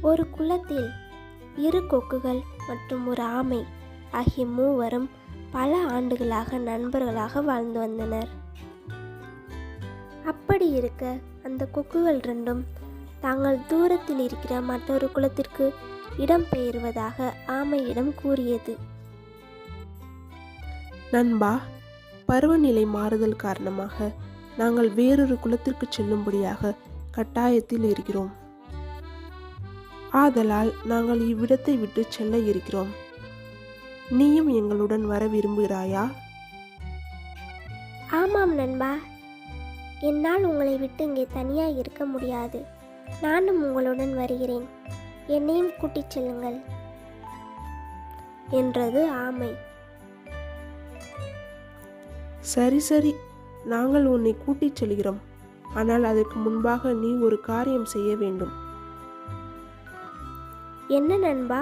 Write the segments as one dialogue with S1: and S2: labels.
S1: ஒரு குளத்தில் 2 கொக்குகள் மற்றும் ஒரு ஆமை ஆகிய மூவரும் பல ஆண்டுகளாக நண்பர்களாக வாழ்ந்து வந்தனர். அப்படி இருக்க அந்த கொக்குகள் 2ம் தாங்கள் தூரத்தில் இருக்கிற மற்றொரு குளத்திற்கு இடம் பெயர்வதாக ஆமையிடம் கூறியது.
S2: நண்பா, பருவநிலை மாறுதல் காரணமாக நாங்கள் வேறொரு குளத்திற்கு செல்லும்படியாக கட்டாயத்தில் இருக்கிறோம். ஆதலால் நாங்கள் இவ்விடத்தை விட்டு செல்ல இருக்கிறோம். நீயும் எங்களுடன் வர விரும்புகிறாயா?
S1: ஆமாம் நண்பா, என்னால் உங்களை விட்டு இங்கே தனியாக இருக்க முடியாது. நானும் உங்களுடன் வருகிறேன். என்னையும் கூட்டிச் செல்லுங்கள் என்றது ஆமை.
S2: சரி சரி, நாங்கள் உன்னை கூட்டிச் செல்கிறோம். ஆனால் அதற்கு முன்பாக நீ ஒரு காரியம் செய்ய வேண்டும்.
S1: என்ன நண்பா?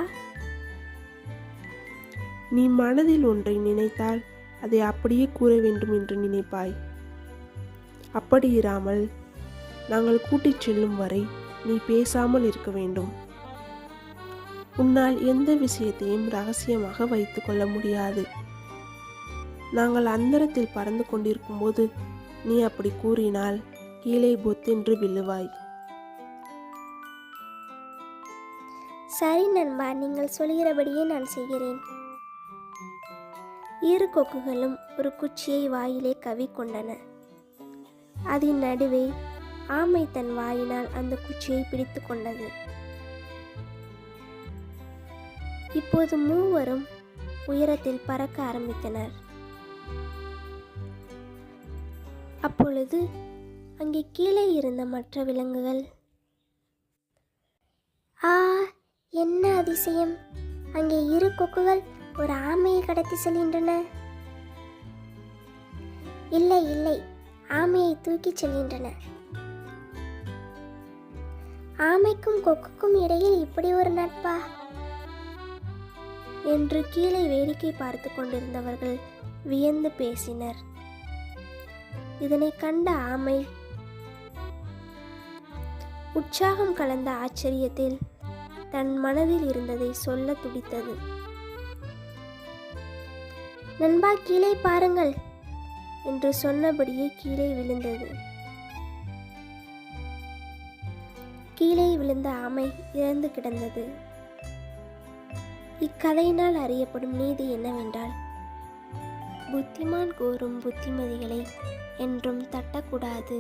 S2: நீ மனதில் ஒன்றை நினைத்தால் அதை அப்படியே கூற வேண்டும் என்று நினைப்பாய். அப்படி இராமல் நாங்கள் கூட்டிச் செல்லும் வரை நீ பேசாமல் இருக்க வேண்டும். உன்னால் எந்த விஷயத்தையும் ரகசியமாக வைத்துக் கொள்ள முடியாது. நாங்கள் அந்தரத்தில் பறந்து கொண்டிருக்கும் போது நீ அப்படி கூறினால் கீழே பொத்தென்று விழுவாய்.
S1: சரி நண்பா, நீங்கள் சொல்கிறபடியே நான் செய்கிறேன். 2 கொக்குகளும் ஒரு குச்சியை வாயிலே கவ்விக்கொண்டன. அதன் நடுவே ஆமை தன் வாயினால் அந்த குச்சியை பிடித்து கொண்டது. இப்போது மூவரும் உயரத்தில் பறக்க ஆரம்பித்தனர். அப்பொழுது அங்கே கீழே இருந்த மற்ற விலங்குகள், ஆ, என்ன அதிசயம்! அங்கே 2 கொக்குகள் ஒரு ஆமையை கடத்தி செல்கின்றன. இல்லை இல்லை, ஆமையை தூக்கிச் செல்கின்றன. ஆமைக்கும் கொக்குக்கும் இடையில் இப்படி ஒரு நட்பா என்று கீழே வேடிக்கை பார்த்து கொண்டிருந்தவர்கள் வியந்து பேசினர். இதனை கண்ட ஆமை உற்சாகம் கலந்த ஆச்சரியத்தில் தன் மனதில் இருந்ததை சொல்ல துடித்தது. நண்பா, கீழே பாருங்கள் என்று சொன்னபடியே கீழே விழுந்தது. கீழே விழுந்த ஆமை இறந்து கிடந்தது. இக்கதையினால் அறியப்படும் நீதி என்னவென்றால், புத்திமான் கூறும் புத்திமதிகளை என்றும் தட்டக்கூடாது.